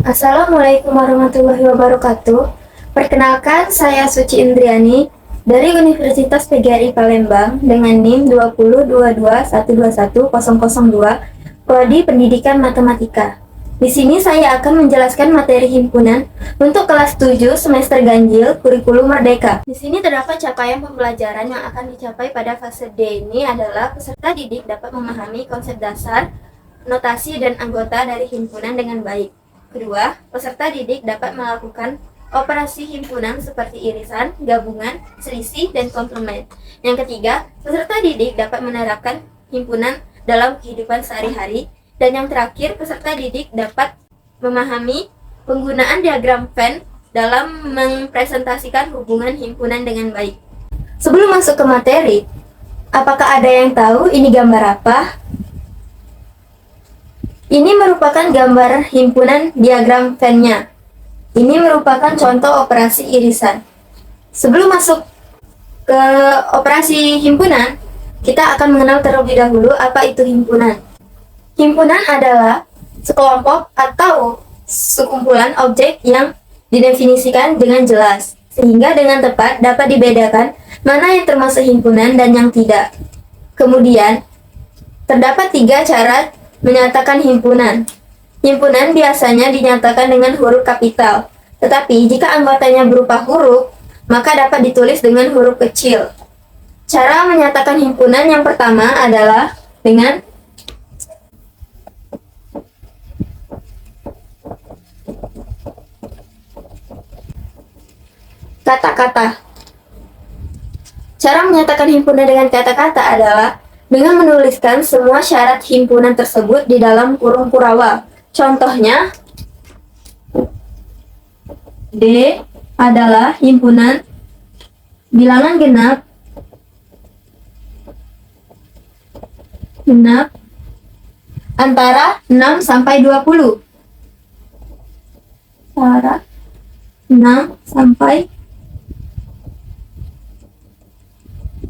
Assalamualaikum warahmatullahi wabarakatuh. Perkenalkan, saya Suci Indriani dari Universitas PGRI Palembang dengan NIM 2022121002, Prodi Pendidikan Matematika. Di sini saya akan menjelaskan materi himpunan untuk kelas 7 semester ganjil kurikulum merdeka. Di sini terdapat capaian pembelajaran yang akan dicapai pada fase D ini adalah peserta didik dapat memahami konsep dasar, notasi dan anggota dari himpunan dengan baik. Kedua, peserta didik dapat melakukan operasi himpunan seperti irisan, gabungan, selisih, dan komplement. Yang ketiga, peserta didik dapat menerapkan himpunan dalam kehidupan sehari-hari. Dan yang terakhir, peserta didik dapat memahami penggunaan diagram Venn dalam mempresentasikan hubungan himpunan dengan baik. Sebelum masuk ke materi, apakah ada yang tahu ini gambar apa? Ini merupakan gambar himpunan diagram Venn-nya. Ini merupakan contoh operasi irisan. Sebelum masuk ke operasi himpunan, kita akan mengenal terlebih dahulu apa itu himpunan. Himpunan adalah sekelompok atau sekumpulan objek yang didefinisikan dengan jelas, sehingga dengan tepat dapat dibedakan mana yang termasuk himpunan dan yang tidak. Kemudian, terdapat 3 cara menyatakan himpunan. Himpunan biasanya dinyatakan dengan huruf kapital, tetapi jika anggotanya berupa huruf, maka dapat ditulis dengan huruf kecil. Cara menyatakan himpunan yang pertama adalah dengan kata-kata. Cara menyatakan himpunan dengan kata-kata adalah dengan menuliskan semua syarat himpunan tersebut di dalam kurung kurawa. Contohnya, D adalah himpunan bilangan genap antara 6 sampai 20. Antara 6 sampai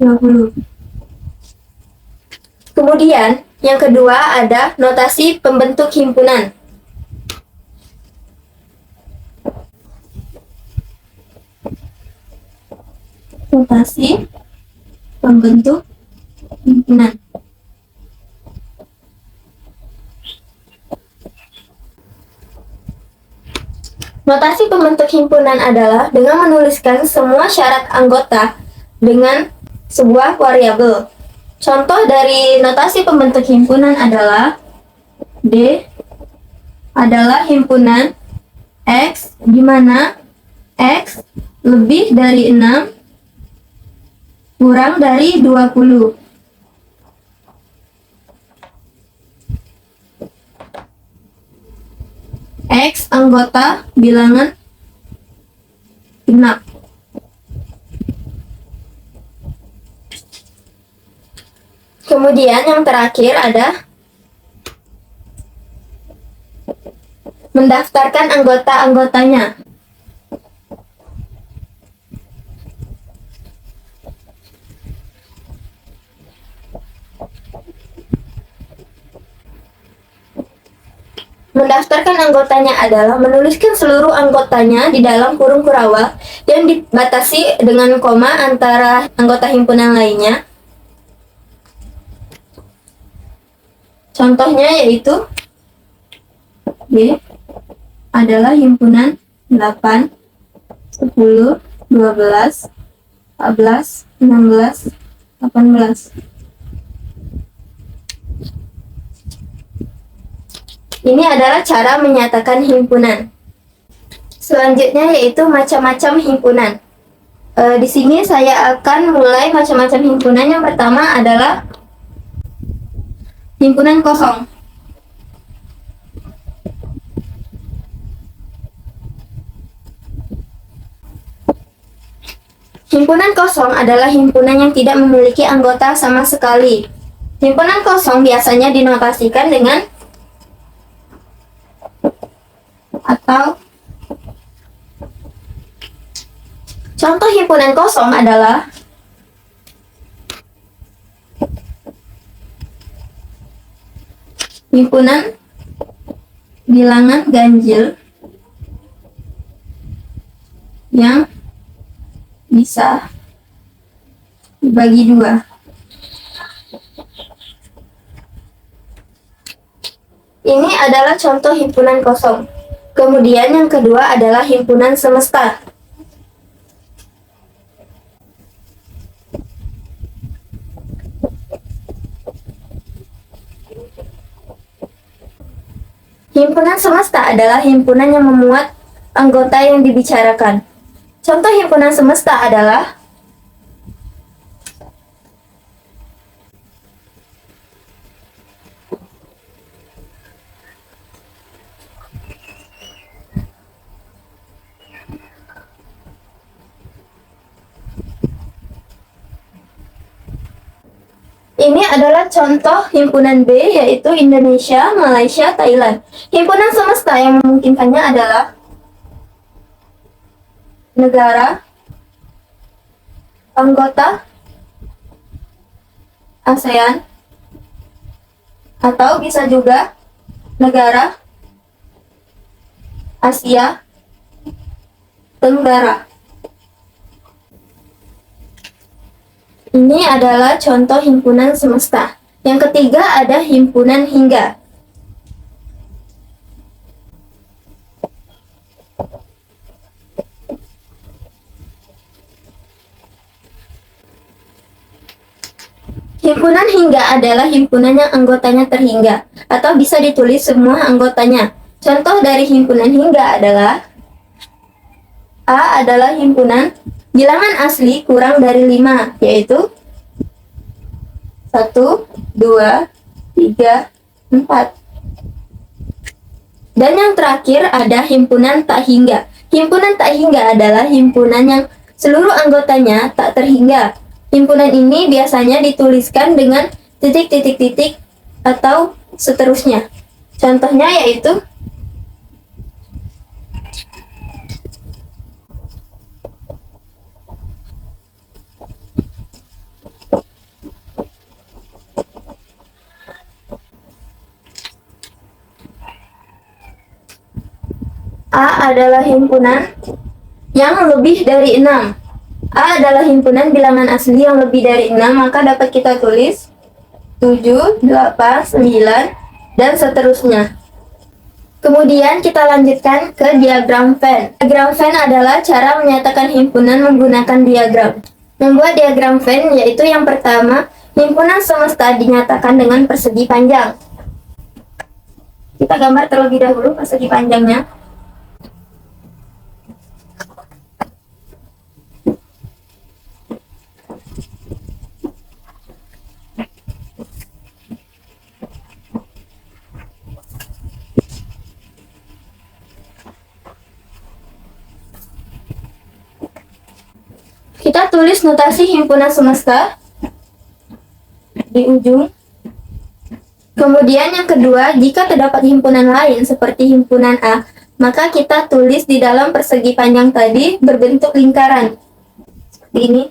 20. Kemudian, yang kedua ada notasi pembentuk himpunan. Notasi pembentuk himpunan. Notasi pembentuk himpunan adalah dengan menuliskan semua syarat anggota dengan sebuah variabel. Contoh dari notasi pembentuk himpunan adalah D adalah himpunan X, di mana X lebih dari 6 kurang dari 20. X anggota bilangan genap. Kemudian yang terakhir ada mendaftarkan anggota-anggotanya. Mendaftarkan anggotanya adalah menuliskan seluruh anggotanya di dalam kurung kurawa yang dibatasi dengan koma antara anggota himpunan lainnya. Contohnya yaitu D adalah himpunan 8, 10, 12, 14, 16, 18. Ini adalah cara menyatakan himpunan. Selanjutnya yaitu macam-macam himpunan. Di sini saya akan mulai macam-macam himpunan. Yang pertama adalah himpunan kosong. Himpunan kosong adalah himpunan yang tidak memiliki anggota sama sekali. Himpunan kosong biasanya dinotasikan dengan atau. Contoh himpunan kosong adalah himpunan bilangan ganjil yang bisa dibagi dua. Ini adalah contoh himpunan kosong. Kemudian yang kedua adalah himpunan semesta. Himpunan semesta adalah himpunan yang memuat anggota yang dibicarakan. Contoh himpunan semesta adalah ini adalah contoh himpunan B, yaitu Indonesia, Malaysia, Thailand. Himpunan semesta yang memungkinkannya adalah negara, anggota ASEAN, atau bisa juga negara Asia Tenggara. Ini adalah contoh himpunan semesta. Yang ketiga ada himpunan hingga. Himpunan hingga adalah himpunan yang anggotanya terhingga, atau bisa ditulis semua anggotanya. Contoh dari himpunan hingga adalah A adalah himpunan bilangan asli kurang dari 5, yaitu 1, 2, 3, 4. Dan yang terakhir ada himpunan tak hingga. Himpunan tak hingga adalah himpunan yang seluruh anggotanya tak terhingga. Himpunan ini biasanya dituliskan dengan titik-titik-titik atau seterusnya. Contohnya yaitu A adalah himpunan yang lebih dari 6. A adalah himpunan bilangan asli yang lebih dari 6, maka dapat kita tulis 7, 8, 9, dan seterusnya. Kemudian kita lanjutkan ke diagram Venn. Diagram Venn adalah cara menyatakan himpunan menggunakan diagram. Membuat diagram Venn yaitu yang pertama, himpunan semesta dinyatakan dengan persegi panjang. Kita gambar terlebih dahulu persegi panjangnya. Kita tulis notasi himpunan semesta di ujung. Kemudian yang kedua, jika terdapat himpunan lain seperti himpunan A, maka kita tulis di dalam persegi panjang tadi berbentuk lingkaran. Seperti ini.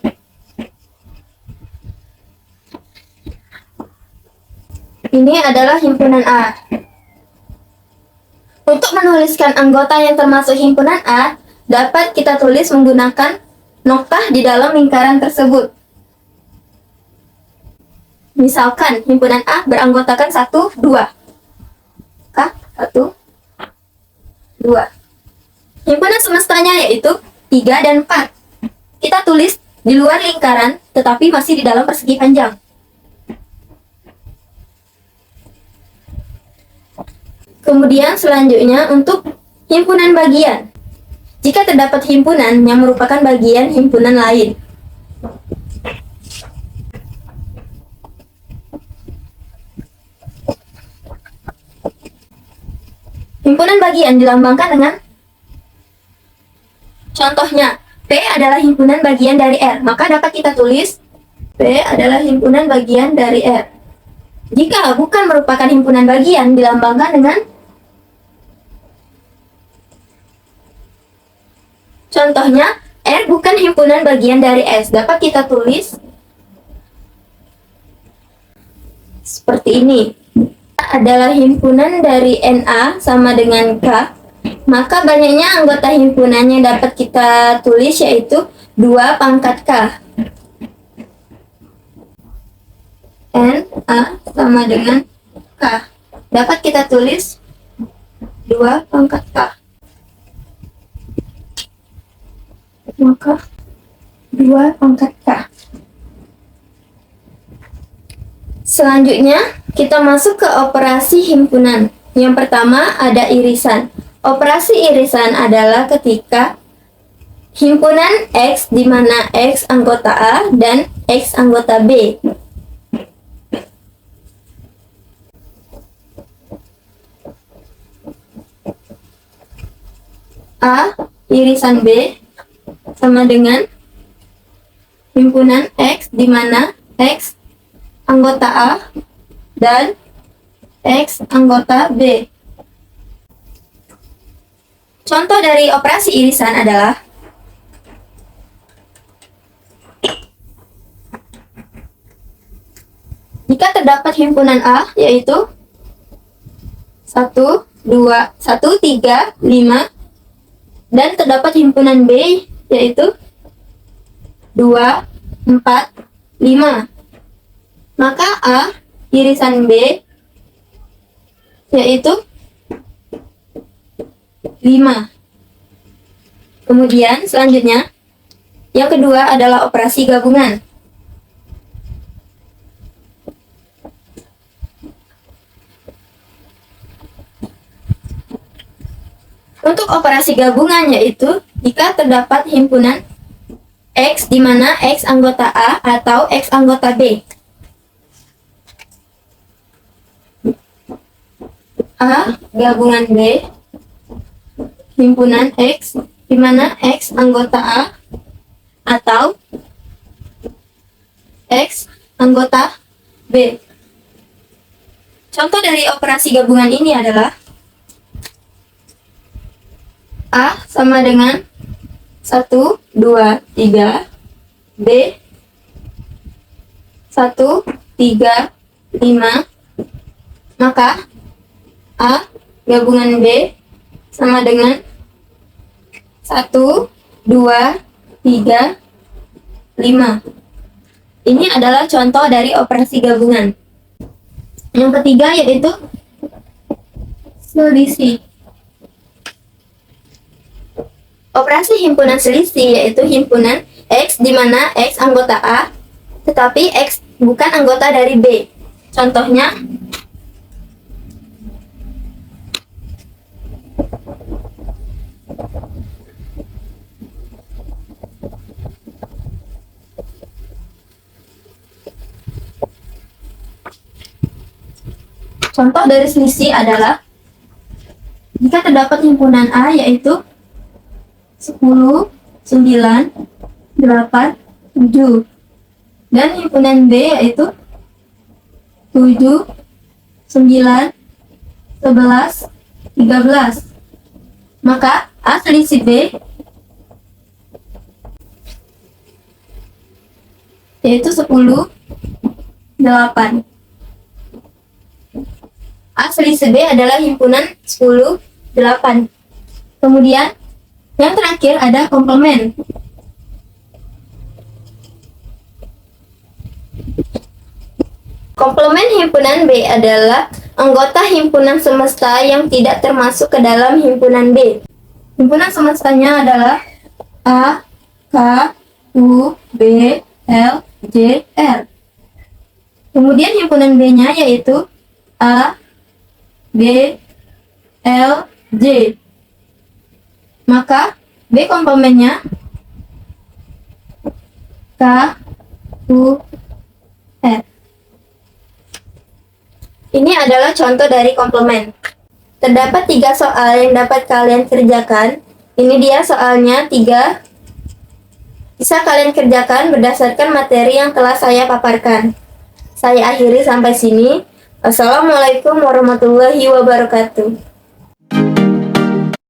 Ini adalah himpunan A. Untuk menuliskan anggota yang termasuk himpunan A, dapat kita tulis menggunakan noktah di dalam lingkaran tersebut. Misalkan himpunan A beranggotakan 1, 2. 1, 2. Himpunan semestanya yaitu 3 dan 4. Kita tulis di luar lingkaran tetapi masih di dalam persegi panjang. Kemudian selanjutnya untuk himpunan bagian. Jika terdapat himpunan yang merupakan bagian himpunan lain. Himpunan bagian dilambangkan dengan contohnya, P adalah himpunan bagian dari R, maka dapat kita tulis P adalah himpunan bagian dari R. Jika bukan merupakan himpunan bagian, dilambangkan dengan contohnya, R bukan himpunan bagian dari S. Dapat kita tulis seperti ini. A adalah himpunan dari NA sama dengan K. Maka banyaknya anggota himpunan yang dapat kita tulis yaitu 2 pangkat K. N, A sama dengan K. Dapat kita tulis 2 pangkat K. Maka 2 pangkat K. Selanjutnya, kita masuk ke operasi himpunan. Yang pertama ada irisan. Operasi irisan adalah ketika himpunan X di mana X anggota A dan X anggota B. A irisan B sama dengan himpunan X di mana X anggota A dan X anggota B. Contoh dari operasi irisan adalah jika terdapat himpunan A yaitu 1, 2, 1, 3, 5 dan terdapat himpunan B yaitu 2, 4, 5. Maka A irisan B yaitu 5. Kemudian selanjutnya yang kedua adalah operasi gabungan. Untuk operasi gabungan yaitu jika terdapat himpunan X di mana X anggota A atau X anggota B. A gabungan B himpunan X di mana X anggota A atau X anggota B. Contoh dari operasi gabungan ini adalah A sama dengan 1, 2, 3, B 1, 3, 5, maka A gabungan B sama dengan 1, 2, 3, 5. Ini adalah contoh dari operasi gabungan. Yang ketiga yaitu selisih. Operasi himpunan selisih yaitu himpunan X di mana X anggota A tetapi X bukan anggota dari B. Contohnya contoh dari selisih adalah jika terdapat himpunan A yaitu 10, 9, 8, 7 dan himpunan B yaitu 7, 9, 11, 13. Maka A selisih B yaitu 10, 8. A selisih B adalah himpunan 10, 8. Kemudian yang terakhir ada komplement. Komplement himpunan B adalah anggota himpunan semesta yang tidak termasuk ke dalam himpunan B. Himpunan semestanya adalah A, K, U, B, L, J, R. Kemudian himpunan B-nya yaitu A, B, L, J. Maka B komplemennya K, U, R. Ini adalah contoh dari komplement. Terdapat 3 soal yang dapat kalian kerjakan. Ini dia soalnya 3. Bisa kalian kerjakan berdasarkan materi yang telah saya paparkan. Saya akhiri sampai sini. Wassalamualaikum warahmatullahi wabarakatuh.